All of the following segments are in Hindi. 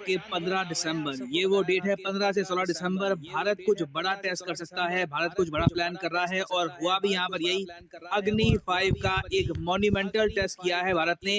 कि 15 दिसंबर ये वो डेट है। 15 से 16 दिसंबर भारत कुछ बड़ा टेस्ट कर सकता है, भारत कुछ बड़ा प्लान कर रहा है और हुआ भी यहाँ पर यही। अग्नि 5 का एक मॉन्यूमेंटल टेस्ट किया है भारत ने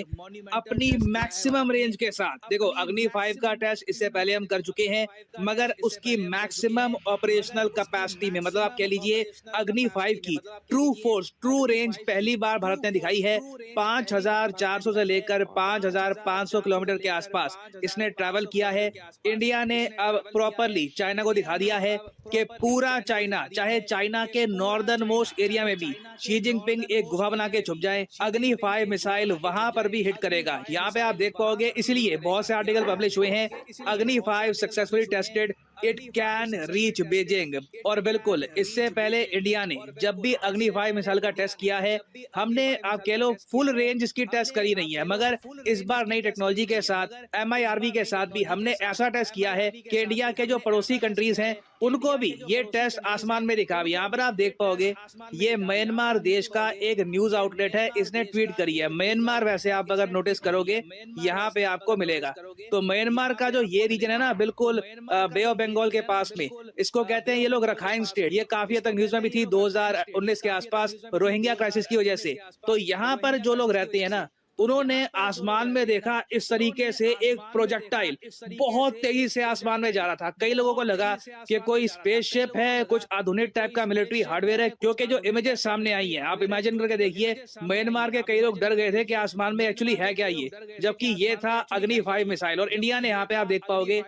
अपनी मैक्सिमम रेंज के साथ। देखो, अग्नि 5 का टेस्ट इससे पहले हम कर चुके हैं, मगर उसकी मैक्सिमम ऑपरेशनल कैपेसिटी में, मतलब आप कह लीजिए अग्नि 5 की ट्रू फोर्स, ट्रू रेंज पहली बार भारत ने दिखाई है। 5,400 से लेकर 5,500 किलोमीटर के आसपास इसने ट्रैवल किया है। इंडिया ने अब प्रॉपरली चाइना को दिखा दिया है कि पूरा चाइना, चाहे चाइना के नॉर्दर्न मोस्ट एरिया में भी शी जिनपिंग एक गुफा बना के छुप जाए, अग्नि 5 मिसाइल वहां पर भी हिट करेगा। यहाँ पे आप देख पाओगे, इसलिए बहुत से आर्टिकल पब्लिश हुए हैं, अग्नि 5 successfully tested, it can reach Beijing. और बिल्कुल इससे पहले इंडिया ने जब भी अग्नि 5 मिसाइल का टेस्ट किया है, हमने आप कह लो फुल रेंज इसकी टेस्ट करी नहीं है, मगर इस बार नई टेक्नोलॉजी के साथ, MIRV के साथ भी हमने ऐसा टेस्ट किया है कि इंडिया के जो पड़ोसी कंट्रीज हैं उनको भी ये टेस्ट आसमान में दिखा। यहाँ पर आप देख पाओगे, ये म्यांमार देश का एक न्यूज आउटलेट है, इसने ट्वीट करी है। म्यांमार, वैसे आप अगर नोटिस करोगे यहाँ पे आपको मिलेगा, तो म्यांमार का जो ये रीजन है ना, बिल्कुल बे ऑफ बंगाल के पास में, इसको कहते हैं ये लोग रखाइन स्टेट। ये काफी हद तक न्यूज में भी थी 2019 के आसपास रोहिंग्या क्राइसिस की वजह से। तो यहाँ पर जो लोग रहते हैं ना, उन्होंने आसमान में देखा इस तरीके से एक प्रोजेक्टाइल बहुत तेजी से आसमान में जा रहा था। कई लोगों को लगा कि कोई स्पेसशिप है, कुछ आधुनिक टाइप का मिलिट्री हार्डवेयर है, क्योंकि जो इमेजेस सामने आई हैं, आप इमेजिन करके देखिए, म्यांमार के कई लोग डर गए थे कि आसमान में एक्चुअली है क्या ये, जबकि ये था अग्नि 5 मिसाइल। और इंडिया ने यहाँ पे आप देख पाओगे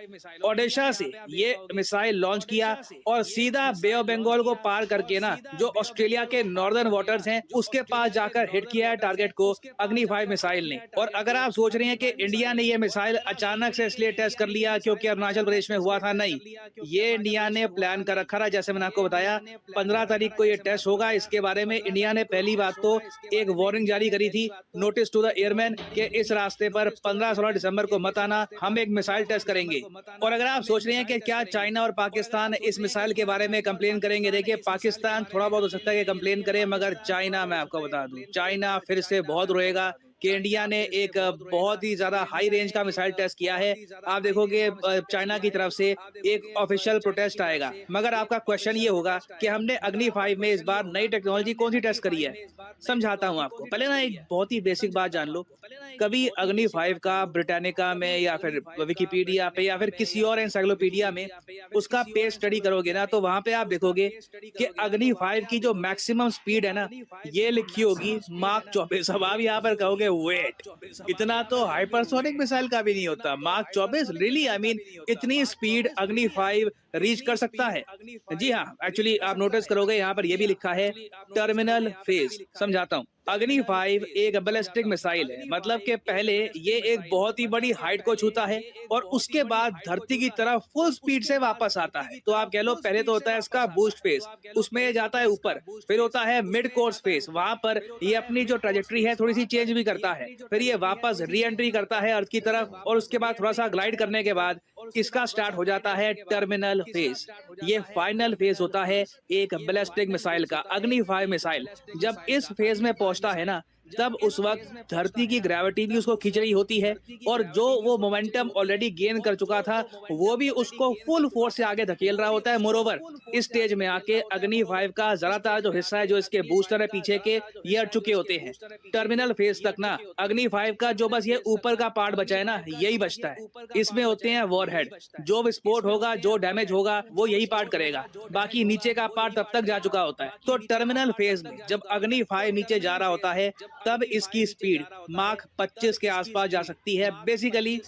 ओडिशा से ये मिसाइल लॉन्च किया और सीधा बे ऑफ बंगाल को पार करके ना, जो ऑस्ट्रेलिया के नॉर्दर्न वाटर्स हैं उसके पास जाकर हिट किया है टारगेट को अग्नि 5 मिसाइल ने। और अगर आप सोच रहे हैं कि इंडिया ने ये मिसाइल अचानक से इसलिए टेस्ट कर लिया क्योंकि अरुणाचल प्रदेश में हुआ था, नहीं, ये इंडिया ने प्लान कर रखा था। जैसे मैंने आपको बताया, 15 तारीख को ये टेस्ट होगा। इसके बारे में इंडिया ने पहली बात तो एक वार्निंग जारी करी थी, नोटिस टू द एयरमैन, कि इस रास्ते पर 15-16 दिसंबर को मत आना, हम एक मिसाइल टेस्ट करेंगे। और अगर आप सोच रहे हैं कि क्या चाइना और पाकिस्तान इस मिसाइल के बारे में कंप्लेन करेंगे, देखिए, पाकिस्तान थोड़ा बहुत हो सकता है कि कंप्लेन करे, मगर चाइना, मैं आपको बता दूं, चाइना फिर से बहुत रोएगा कि इंडिया ने एक बहुत ही ज्यादा हाई रेंज का मिसाइल टेस्ट किया है। आप देखोगे चाइना की तरफ से एक ऑफिशियल प्रोटेस्ट आएगा। मगर आपका क्वेश्चन ये होगा कि हमने अग्नि 5 में इस बार नई टेक्नोलॉजी कौन सी टेस्ट करी है। समझाता हूं आपको। पहले ना एक बहुत ही बेसिक बात जान लो, कभी अग्नि 5 का ब्रिटानिका में या फिर विकिपीडिया पे या फिर किसी और एनसाइक्लोपीडिया में उसका पेज स्टडी करोगे ना, तो वहां पे आप देखोगे कि अग्नि 5 की जो मैक्सिमम स्पीड है ना, ये लिखी होगी मार्क 24। अब आप यहाँ पर कहोगे, वेट, इतना तो हाइपरसोनिक मिसाइल का भी नहीं होता, मार्क 24 रियली, आई मीन इतनी स्पीड अग्नि 5 रीच कर सकता है? जी हाँ, एक्चुअली आप नोटिस करोगे यहाँ पर यह भी लिखा है टर्मिनल फेज। समझाता हूँ। अग्नि 5 एक बैलिस्टिक मिसाइल है, मतलब कि पहले ये एक बहुत ही बड़ी हाइट को छूता है और उसके बाद धरती की तरफ फुल स्पीड से वापस आता है। तो आप कह लो, पहले तो होता है इसका बूस्ट फेज, उसमें ये जाता है ऊपर, फिर होता है मिड कोर्स फेज, वहां पर ये अपनी जो ट्रेजेक्ट्री है थोड़ी सी चेंज भी करता है, फिर ये वापस री एंट्री करता है अर्थ की तरफ, और उसके बाद थोड़ा सा ग्लाइड करने के बाद इसका स्टार्ट हो जाता है टर्मिनल फेज। ये फाइनल फेज होता है एक बैलिस्टिक मिसाइल का, अग्नि 5 मिसाइल जब इस फेज में पहुंचता है ना, तब उस वक्त धरती की ग्रेविटी भी उसको खींच रही होती है, और जो वो मोमेंटम ऑलरेडी गेन कर चुका था वो भी उसको फुल फोर्स से आगे धकेल रहा होता है। मोरोवर, इस स्टेज में आके अग्नि 5 का ज्यादातर जो हिस्सा है, जो इसके बूस्टर है पीछे के, ये अट चुके होते हैं। टर्मिनल फेज तक ना अग्नि 5 का जो बस ये ऊपर का पार्ट बचा है ना, यही बचता है। इसमें होते हैं वॉरहेड, जो विस्फोट होगा, जो डैमेज होगा, वो यही पार्ट करेगा, बाकी नीचे का पार्ट तब तक जा चुका होता है। तो टर्मिनल फेज में जब अग्नि 5 नीचे जा रहा होता है, तब इसकी स्पीड मार्क 25 के आसपास जा सकती है। बेसिकली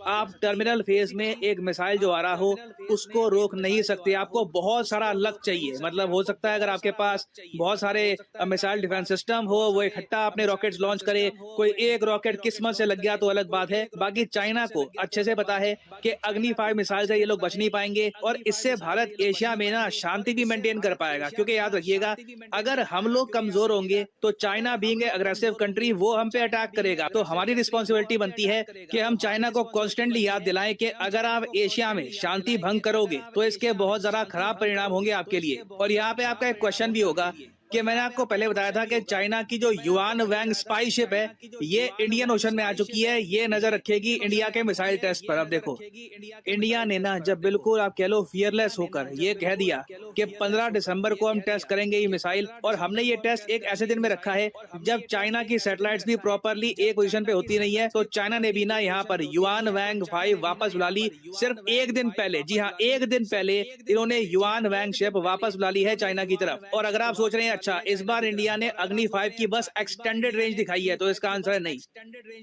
आप टर्मिनल फेज में एक मिसाइल जो आ रहा हो उसको रोक नहीं सकते, आपको बहुत सारा लक चाहिए। मतलब हो सकता है अगर आपके पास बहुत सारे मिसाइल डिफेंस सिस्टम हो, वो इकट्ठा अपने रॉकेट्स लॉन्च करे, कोई एक रॉकेट किस्मत से लग गया तो अलग बात है। बाकी चाइना को अच्छे से पता है कि अग्नि 5 मिसाइल से ये लोग बच नहीं पाएंगे, और इससे भारत एशिया में ना शांति भी मेंटेन कर पाएगा। क्योंकि याद रखिएगा, अगर हम लोग कमजोर होंगे तो China being a aggressive country वो हम पे अटैक करेगा। तो हमारी रिस्पॉन्सिबिलिटी बनती है कि हम चाइना को कॉन्स्टेंटली याद दिलाएं कि अगर आप एशिया में शांति भंग करोगे तो इसके बहुत ज्यादा खराब परिणाम होंगे आपके लिए। और यहाँ पे आपका एक क्वेश्चन भी होगा कि मैंने आपको पहले बताया था कि चाइना की जो युआन वैंग स्पाई शिप है ये इंडियन ओशन में आ चुकी है। ये नजर रखेगी इंडिया के मिसाइल टेस्ट पर। अब देखो, इंडिया ने ना जब बिल्कुल आप कह लो फियरलेस होकर ये कह दिया कि 15 दिसंबर को हम टेस्ट करेंगे ये मिसाइल, और हमने ये टेस्ट एक ऐसे दिन में रखा है जब चाइना की सैटेलाइट्स भी प्रॉपरली एक पोजीशन पे होती नहीं है, तो चाइना ने भी ना यहाँ पर युआन वैंग 5 वापस बुला ली सिर्फ एक दिन पहले। जी हाँ, एक दिन पहले इन्होंने युआन वैंग शिप वापस बुला ली है चाइना की तरफ। और अगर आप सोच रहे हैं अच्छा इस बार इंडिया ने अग्नि 5 की बस एक्सटेंडेड रेंज दिखाई है, तो इसका आंसर है नहीं।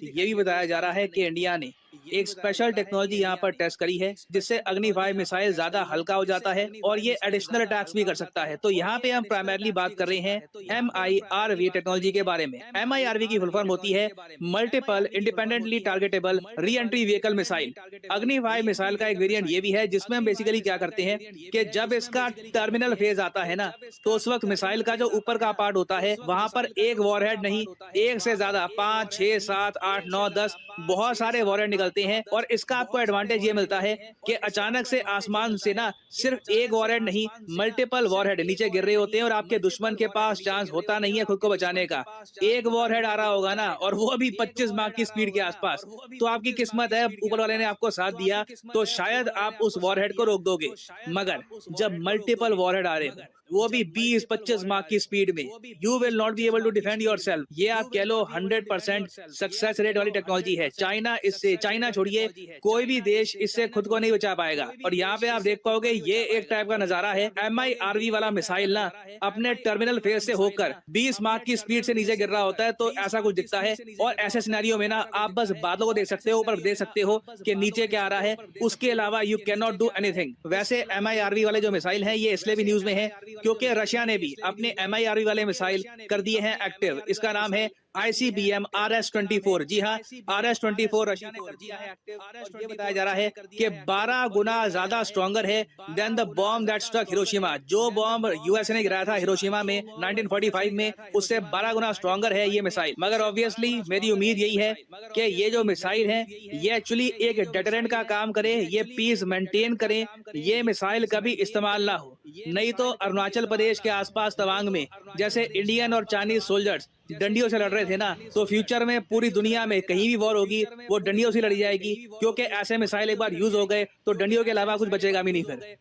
ये भी बताया जा रहा है कि इंडिया ने एक स्पेशल टेक्नोलॉजी यहाँ पर टेस्ट करी है जिससे अग्नि 5 मिसाइल ज्यादा हल्का हो जाता है और ये एडिशनल अटैक्स भी कर सकता है। तो यहाँ पे हम प्राइमरली बात कर रहे हैं MIRV टेक्नोलॉजी के बारे में। MIRV की फुल फॉर्म होती है multiple independently targetable re entry vehicle missile. अग्नि 5 मिसाइल का एक वेरिएंट ये भी है जिसमें हम बेसिकली क्या करते हैं कि जब इसका टर्मिनल फेज आता है ना, तो उस वक्त मिसाइल का जो ऊपर का पार्ट होता है वहां पर एक वॉरहेड नहीं, एक से ज्यादा 5, 6, 7, 8, 9, 10 बहुत सारे वॉरहेड निकलते हैं। और इसका आपको एडवांटेज ये मिलता है कि अचानक से आसमान से ना सिर्फ एक वॉरहेड नहीं, मल्टीपल वॉरहेड नीचे गिर रहे होते हैं और आपके दुश्मन के पास चांस होता नहीं है खुद को बचाने का। एक वॉरहेड आ रहा होगा ना, और वो भी 25 मार्क की स्पीड के आसपास, तो आपकी किस्मत है, ऊपर वाले ने आपको साथ दिया तो शायद आप उस वॉरहेड को रोक दोगे। मगर जब मल्टीपल वॉरहेड आ रहे हो, वो भी 20-25 मार्क की स्पीड में, you will not be able to defend yourself. ये आप कह लो 100% सक्सेस रेट वाली टेक्नोलॉजी है। चाइना छोड़िए, कोई भी देश इससे खुद को नहीं बचा पाएगा। और यहाँ पे आप देख पाओगे ये एक टाइप का नजारा है। MIRV वाला मिसाइल ना अपने टर्मिनल फेज से होकर 20 मार्क की स्पीड से नीचे गिर रहा होता है, तो ऐसा कुछ दिखता है। और ऐसे सिनेरियो में ना आप बस बादलों को देख सकते हो, ऊपर देख सकते हो कि नीचे क्या आ रहा है, उसके अलावा you can not do anything. वैसे MIRV वाले जो मिसाइल है ये इसलिए भी न्यूज में है क्योंकि रशिया ने भी अपने MIRV वाले मिसाइल कर दिए हैं एक्टिव। इसका नाम है ICBM RS-24। जी हाँ, RS-24 रशिया ने कर दिया है एक्टिव। और ये बताया जा रहा है कि 12 गुना ज्यादा स्ट्रॉन्गर है than the bomb that struck Hiroshima. जो बॉम्ब यूएसए ने गिराया था हिरोशिमा में 1945 में, उससे 12 गुना स्ट्रॉन्गर है ये मिसाइल। मगर ऑब्वियसली मेरी उम्मीद यही है कि ये जो मिसाइल है ये एक्चुअली एक डेटरेंट का काम करे, ये पीस मेंटेन करे, ये मिसाइल कभी इस्तेमाल ना हो। नहीं तो अरुणाचल प्रदेश के आसपास तवांग में जैसे इंडियन और चाइनीज सोल्जर्स डंडियों से लड़ रहे थे ना, तो फ्यूचर में पूरी दुनिया में कहीं भी वॉर होगी वो डंडियों से लड़ी जाएगी, क्योंकि ऐसे मिसाइल एक बार यूज हो गए तो डंडियों के अलावा कुछ बचेगा भी नहीं फिर।